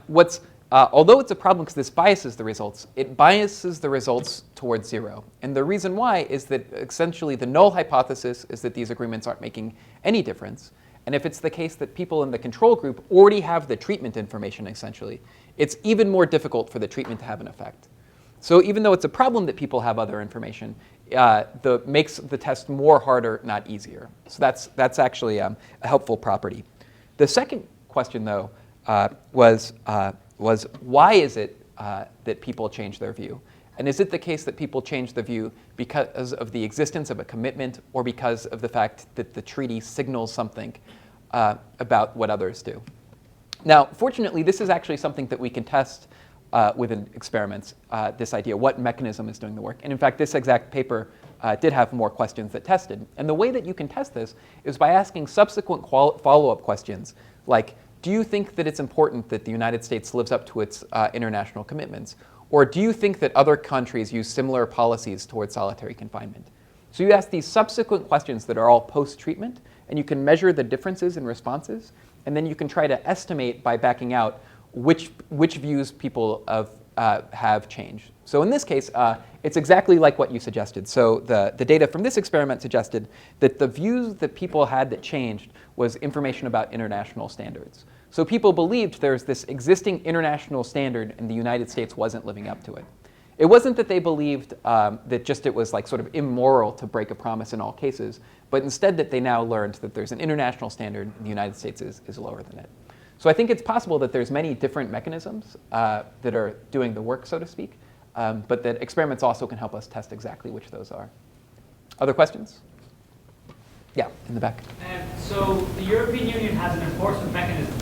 although it's a problem because this biases the results, it biases the results towards zero. And the reason why is that essentially the null hypothesis is that these agreements aren't making any difference. And if it's the case that people in the control group already have the treatment information, essentially, it's even more difficult for the treatment to have an effect. So even though it's a problem that people have other information, makes the test more harder, not easier. So that's actually a helpful property. The second question, though, was why is it that people change their view? And is it the case that people change the view because of the existence of a commitment or because of the fact that the treaty signals something about what others do? Now, fortunately, this is actually something that we can test within experiments, this idea, what mechanism is doing the work. And in fact, this exact paper did have more questions that tested. And the way that you can test this is by asking subsequent follow-up questions, like, do you think that it's important that the United States lives up to its international commitments? Or do you think that other countries use similar policies towards solitary confinement? So you ask these subsequent questions that are all post-treatment, and you can measure the differences in responses, and then you can try to estimate by backing out which views people have changed. So in this case, it's exactly like what you suggested. So the data from this experiment suggested that the views that people had that changed was information about international standards. So people believed there's this existing international standard and the United States wasn't living up to it. It wasn't that they believed that just it was like sort of immoral to break a promise in all cases, but instead that they now learned that there's an international standard and the United States is lower than it. So I think it's possible that there's many different mechanisms that are doing the work, so to speak, but that experiments also can help us test exactly which those are. Other questions? Yeah, in the back. So the European Union has an enforcement mechanism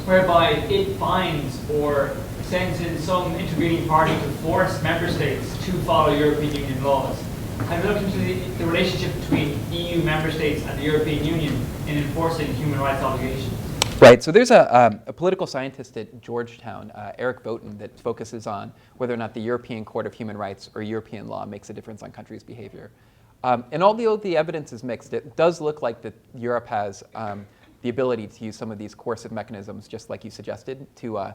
whereby it finds or sends in some intervening party to force member states to follow European Union laws. Have you looked into the relationship between EU member states and the European Union in enforcing human rights obligations? Right, so there's a political scientist at Georgetown, Eric Voten, that focuses on whether or not the European Court of Human Rights or European law makes a difference on countries' behavior. And although the evidence is mixed, it does look like that Europe has the ability to use some of these coercive mechanisms, just like you suggested, to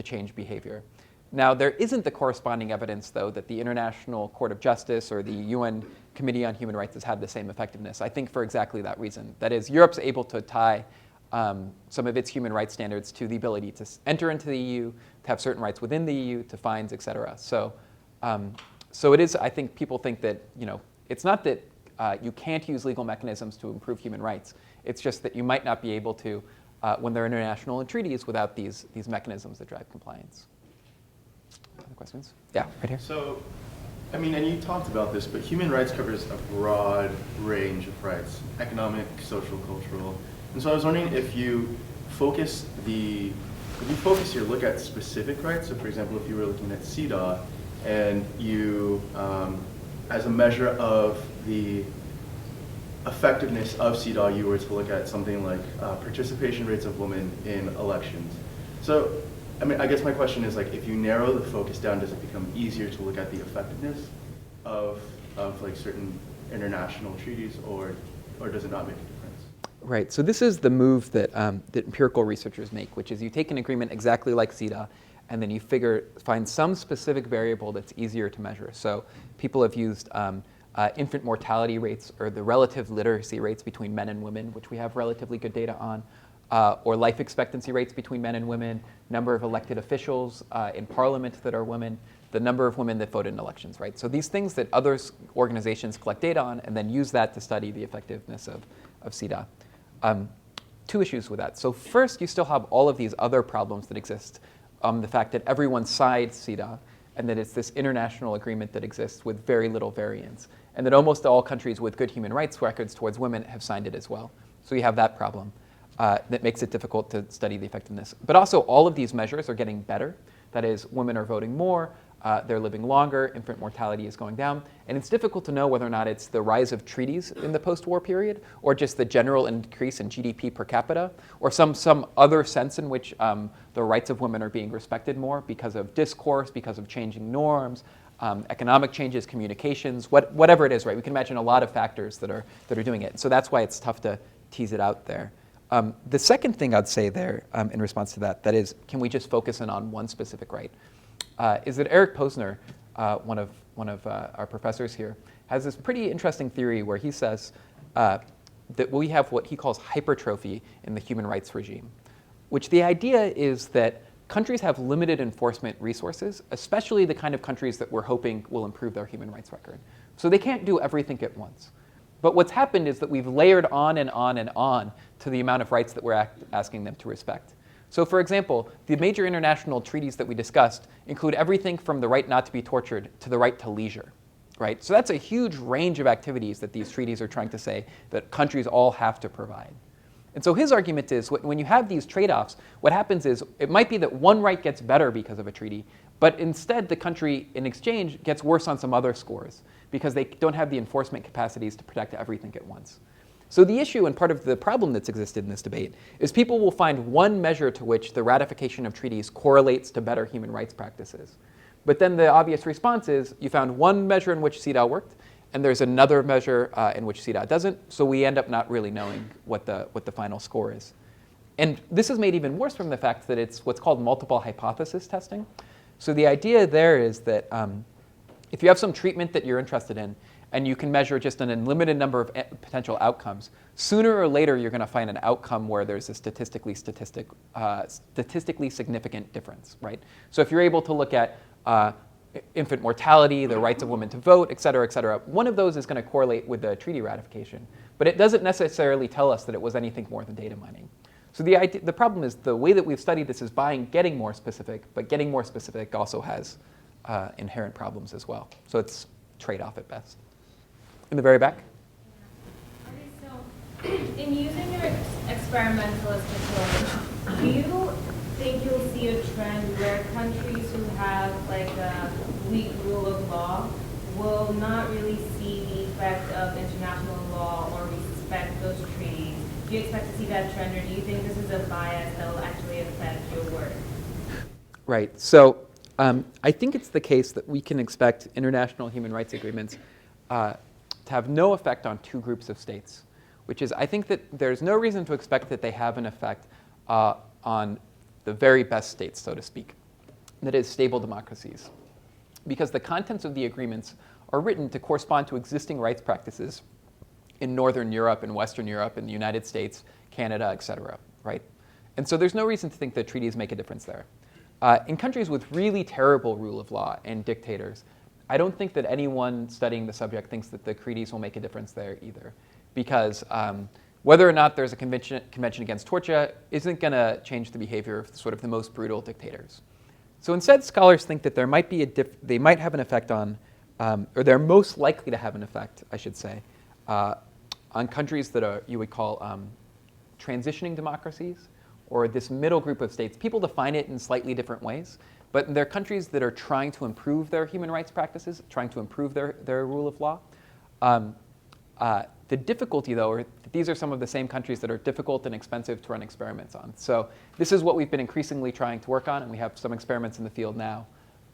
change behavior. Now, there isn't the corresponding evidence, though, that the International Court of Justice or the UN Committee on Human Rights has had the same effectiveness, I think for exactly that reason. That is, Europe's able to tie some of its human rights standards to the ability to enter into the EU, to have certain rights within the EU, to fines, et cetera. So it is, I think people think that, it's not that you can't use legal mechanisms to improve human rights. It's just that you might not be able to when they're international and treaties without these mechanisms that drive compliance. Other questions? Yeah, right here. So, I mean, and you talked about this, but human rights covers a broad range of rights: economic, social, cultural. And so I was wondering if you focus your look at specific rights. So, for example, if you were looking at CEDAW, and you, as a measure of the effectiveness of CEDAW, you were to look at something like participation rates of women in elections. So, I mean, I guess my question is, like, if you narrow the focus down, does it become easier to look at the effectiveness of like certain international treaties, or does it not make a difference? Right. So this is the move that that empirical researchers make, which is you take an agreement exactly like CEDAW, and then you find some specific variable that's easier to measure. So people have used infant mortality rates or the relative literacy rates between men and women, which we have relatively good data on, or life expectancy rates between men and women, number of elected officials in parliament that are women, the number of women that vote in elections, right? So these things that other organizations collect data on and then use that to study the effectiveness of CEDAW. Two issues with that. So first, you still have all of these other problems that exist. The fact that everyone sides CEDAW, and that it's this international agreement that exists with very little variance, and that almost all countries with good human rights records towards women have signed it as well. So you have that problem that makes it difficult to study the effectiveness. But also, all of these measures are getting better. That is, women are voting more, they're living longer, infant mortality is going down, and it's difficult to know whether or not it's the rise of treaties in the post-war period, or just the general increase in GDP per capita, or some other sense in which the rights of women are being respected more because of discourse, because of changing norms, economic changes, communications, whatever it is, right? We can imagine a lot of factors that are doing it. So that's why it's tough to tease it out there. The second thing I'd say there in response to that is, can we just focus in on one specific right? Is that Eric Posner, one of our professors here, has this pretty interesting theory where he says that we have what he calls hypertrophy in the human rights regime, which the idea is that countries have limited enforcement resources, especially the kind of countries that we're hoping will improve their human rights record. So they can't do everything at once. But what's happened is that we've layered on and on and on to the amount of rights that we're asking them to respect. So for example, the major international treaties that we discussed include everything from the right not to be tortured to the right to leisure, right? So that's a huge range of activities that these treaties are trying to say that countries all have to provide. And so his argument is when you have these trade-offs, what happens is it might be that one right gets better because of a treaty, but instead the country in exchange gets worse on some other scores because they don't have the enforcement capacities to protect everything at once. So the issue and part of the problem that's existed in this debate is people will find one measure to which the ratification of treaties correlates to better human rights practices. But then the obvious response is you found one measure in which CEDAW worked, and there's another measure in which CEDAW doesn't, so we end up not really knowing what the final score is. And this is made even worse from the fact that it's what's called multiple hypothesis testing. So the idea there is that if you have some treatment that you're interested in, and you can measure just an unlimited number of potential outcomes, sooner or later you're going to find an outcome where there's a statistically significant difference, right? So if you're able to look at infant mortality, the rights of women to vote, et cetera, one of those is going to correlate with the treaty ratification. But it doesn't necessarily tell us that it was anything more than data mining. So the problem is the way that we've studied this is by getting more specific, but getting more specific also has inherent problems as well. So it's trade-off at best. In the very back. Okay, so in using your experimentalist approach, do you think you'll see a trend where countries who have like a weak rule of law will not really see the effect of international law or respect those treaties? Do you expect to see that trend, or do you think this is a bias that will actually affect your work? Right. So I think it's the case that we can expect international human rights agreements to have no effect on two groups of states, which is I think that there's no reason to expect that they have an effect on the very best states, so to speak, that is, stable democracies, because the contents of the agreements are written to correspond to existing rights practices in Northern Europe and Western Europe and the United States, Canada, et cetera, right? And so there's no reason to think that treaties make a difference there. In countries with really terrible rule of law and dictators, I don't think that anyone studying the subject thinks that the treaties will make a difference there either, because whether or not there's a convention against torture isn't going to change the behavior of sort of the most brutal dictators. So instead, scholars think that there might be they might have an effect on, or they're most likely to have an effect, I should say, on countries that are you would call transitioning democracies, or this middle group of states. People define it in slightly different ways. But they're countries that are trying to improve their human rights practices, trying to improve their rule of law. The difficulty, though, are that these are some of the same countries that are difficult and expensive to run experiments on. So this is what we've been increasingly trying to work on, and we have some experiments in the field now.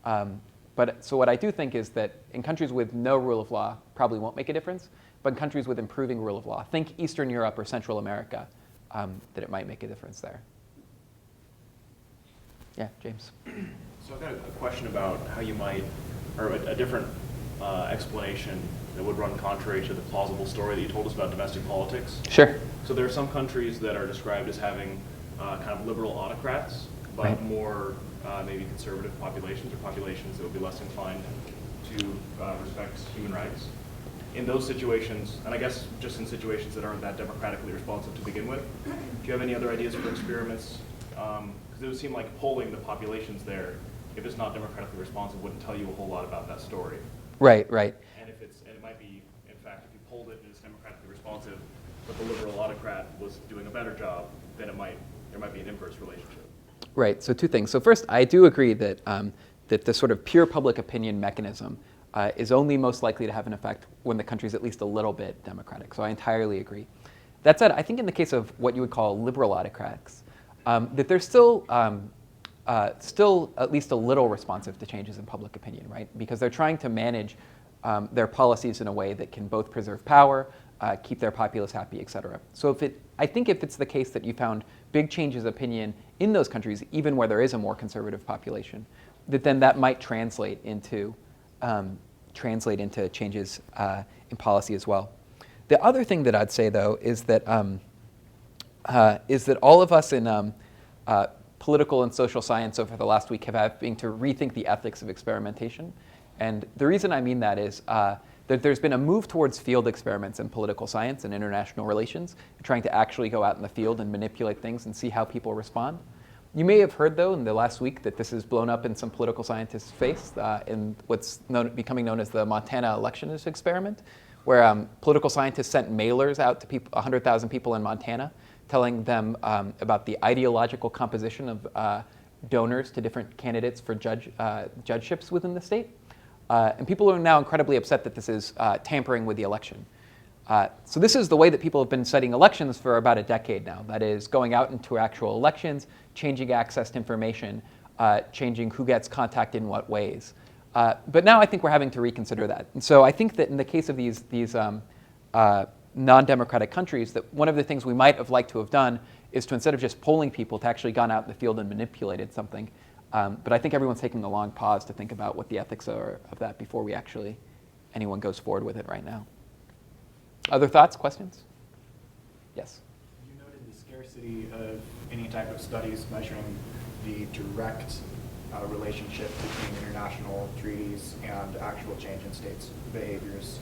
So what I do think is that in countries with no rule of law, probably won't make a difference, but in countries with improving rule of law, think Eastern Europe or Central America, that it might make a difference there. Yeah, James. So I've got a question about how you might, or a different explanation that would run contrary to the plausible story that you told us about domestic politics. Sure. So there are some countries that are described as having kind of liberal autocrats, but Right. more maybe conservative populations or populations that would be less inclined to respect human rights. In those situations, and I guess just in situations that aren't that democratically responsive to begin with, do you have any other ideas for experiments? Because it would seem like polling the populations there, if it's not democratically responsive, wouldn't tell you a whole lot about that story. Right. And it might be, in fact, if you polled it and it's democratically responsive, but the liberal autocrat was doing a better job, then there might be an inverse relationship. Right. So two things. So first, I do agree that that the sort of pure public opinion mechanism is only most likely to have an effect when the country's at least a little bit democratic. So I entirely agree. That said, I think in the case of what you would call liberal autocrats, that they're still at least a little responsive to changes in public opinion, right? Because they're trying to manage their policies in a way that can both preserve power, keep their populace happy, et cetera. So I think if it's the case that you found big changes of opinion in those countries, even where there is a more conservative population, then that might translate into changes in policy as well. The other thing that I'd say, though, is that all of us in political and social science over the last week have having to rethink the ethics of experimentation. And the reason I mean that is that there's been a move towards field experiments in political science and international relations, trying to actually go out in the field and manipulate things and see how people respond. You may have heard, though, in the last week that this has blown up in some political scientists' face in what's becoming known as the Montana electionist experiment, where political scientists sent mailers out to 100,000 people in Montana, telling them about the ideological composition of donors to different candidates for judgeships within the state. And people are now incredibly upset that this is tampering with the election. So this is the way that people have been studying elections for about a decade now. That is, going out into actual elections, changing access to information, changing who gets contacted in what ways. But now I think we're having to reconsider that. And so I think that in the case of these non-democratic countries, that one of the things we might have liked to have done is to, instead of just polling people, to actually gone out in the field and manipulated something. But I think everyone's taking a long pause to think about what the ethics are of that before anyone goes forward with it right now. Other thoughts, questions? Yes? You noted the scarcity of any type of studies measuring the direct relationship between international treaties and actual change in states' behaviors,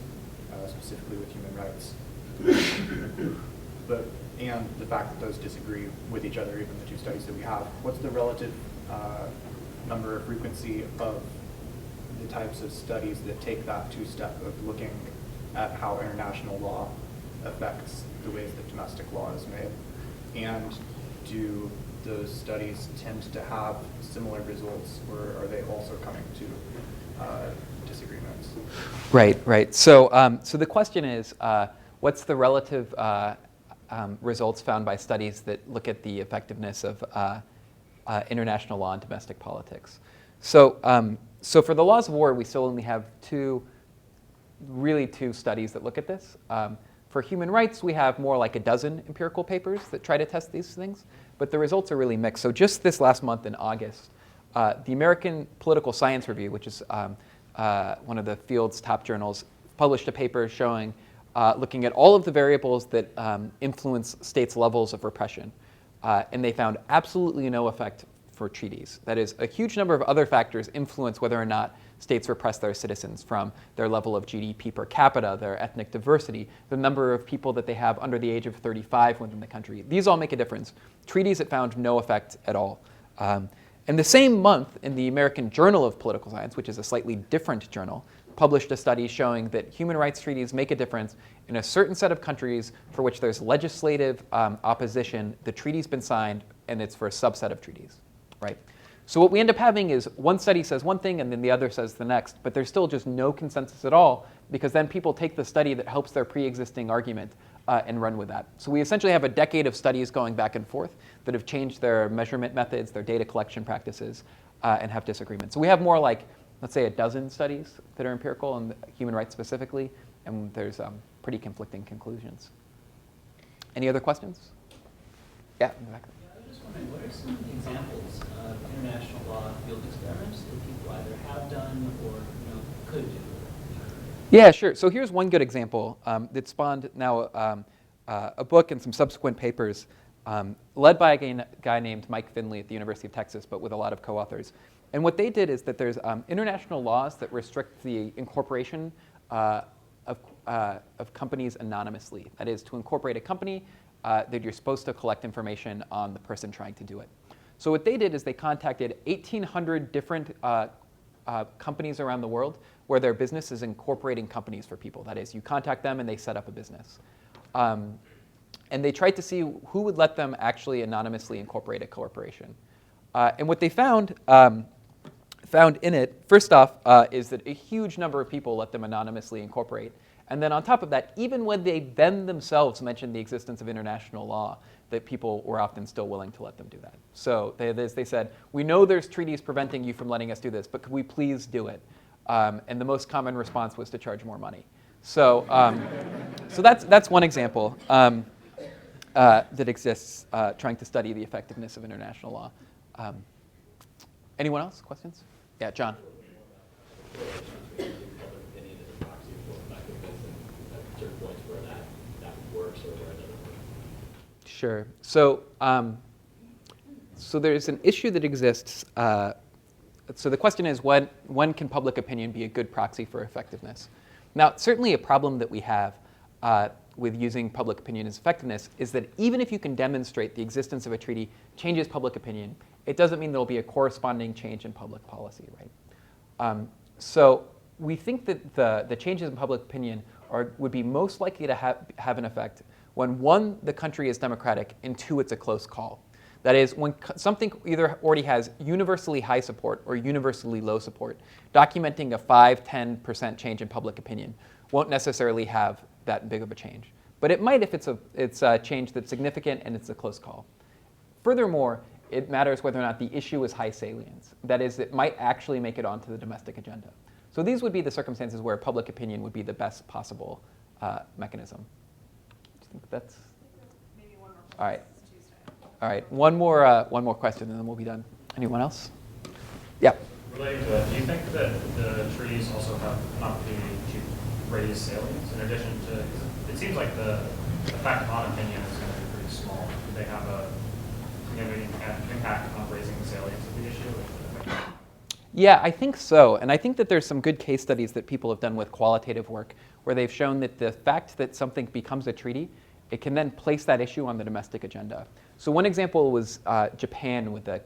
specifically with human rights. And the fact that those disagree with each other, even the two studies that we have. What's the relative number or frequency of the types of studies that take that two-step of looking at how international law affects the ways that domestic law is made? And do those studies tend to have similar results, or are they also coming to disagreements? Right. So the question is, what's the relative results found by studies that look at the effectiveness of international law and domestic politics? So for the laws of war, we still only have two studies that look at this. For human rights, we have more like a dozen empirical papers that try to test these things, but the results are really mixed. So just this last month in August, the American Political Science Review, which is one of the field's top journals, published a paper showing, looking at all of the variables that influence states' levels of repression. And they found absolutely no effect for treaties. That is, a huge number of other factors influence whether or not states repress their citizens, from their level of GDP per capita, their ethnic diversity, the number of people that they have under the age of 35 within the country. These all make a difference. Treaties, it found no effect at all. And the same month, in the American Journal of Political Science, which is a slightly different journal, published a study showing that human rights treaties make a difference in a certain set of countries for which there's legislative opposition. The treaty's been signed, and it's for a subset of treaties, right? So what we end up having is one study says one thing and then the other says the next, but there's still just no consensus at all, because then people take the study that helps their pre-existing argument and run with that. So we essentially have a decade of studies going back and forth that have changed their measurement methods, their data collection practices, and have disagreements. So we have more like, let's say, a dozen studies that are empirical and human rights specifically, and there's pretty conflicting conclusions. Any other questions? Yeah, in the back. I was just wondering, what are some examples of international law field experiments that people either have done or could do? Yeah, sure. So here's one good example that spawned now a book and some subsequent papers led by a guy named Mike Finley at the University of Texas, but with a lot of co-authors. And what they did is that there's international laws that restrict the incorporation of companies anonymously. That is, to incorporate a company, that you're supposed to collect information on the person trying to do it. So what they did is they contacted 1,800 different companies around the world where their business is incorporating companies for people. That is, you contact them and they set up a business. And they tried to see who would let them actually anonymously incorporate a corporation. And what they found in it, first off, is that a huge number of people let them anonymously incorporate. And then on top of that, even when they then themselves mentioned the existence of international law, that people were often still willing to let them do that. So they said, we know there's treaties preventing you from letting us do this, but could we please do it? And the most common response was to charge more money. So, so that's one example that exists trying to study the effectiveness of international law. Anyone else? Questions? Yeah, John. Sure. So, so there's an issue that exists. So the question is, when can public opinion be a good proxy for effectiveness? Now, certainly a problem that we have with using public opinion as effectiveness is that even if you can demonstrate the existence of a treaty changes public opinion, it doesn't mean there'll be a corresponding change in public policy, right? So we think that the changes in public opinion would be most likely to have an effect when, one, the country is democratic, and two, it's a close call. That is, when something either already has universally high support or universally low support, documenting a 5-10% change in public opinion won't necessarily have that big of a change. But it might if it's a change that's significant and it's a close call. Furthermore, it matters whether or not the issue is high salience. That is, it might actually make it onto the domestic agenda. So these would be the circumstances where public opinion would be the best possible mechanism. I think that's Maybe one more. all right. All right, one more question, and then we'll be done. Anyone else? Yeah. Relating to that, do you think that the treaties also have an opportunity to raise salience in addition to? It seems like the effect on opinion is going to be pretty small. Do they have a significant impact on raising the salience of the issue? Yeah, I think so. And I think that there's some good case studies that people have done with qualitative work where they've shown that the fact that something becomes a treaty, it can then place that issue on the domestic agenda. So one example was Japan with the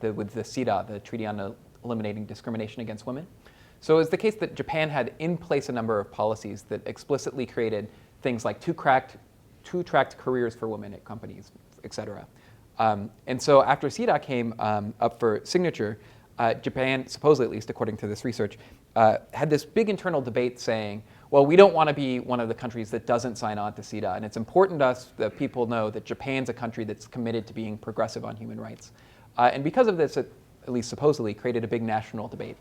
CETA, the Treaty on Eliminating Discrimination Against Women. So it was the case that Japan had in place a number of policies that explicitly created things like two-tracked careers for women at companies, et cetera. And so after CETA came up for signature, Japan, supposedly at least according to this research, had this big internal debate saying, well, we don't want to be one of the countries that doesn't sign on to CETA, and it's important to us that people know that Japan's a country that's committed to being progressive on human rights. And because of this, it, at least supposedly, created a big national debate.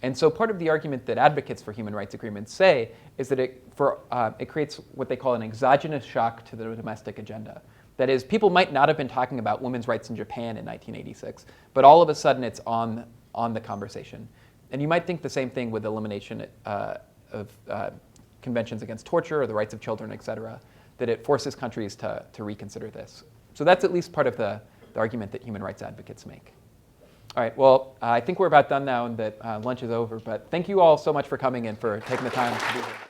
And so part of the argument that advocates for human rights agreements say is that it creates what they call an exogenous shock to the domestic agenda. That is, people might not have been talking about women's rights in Japan in 1986, but all of a sudden it's on the conversation. And you might think the same thing with elimination of conventions against torture or the rights of children, et cetera, that it forces countries to reconsider this. So that's at least part of the argument that human rights advocates make. All right, well, I think we're about done now and that lunch is over, but thank you all so much for coming and for taking the time to be here.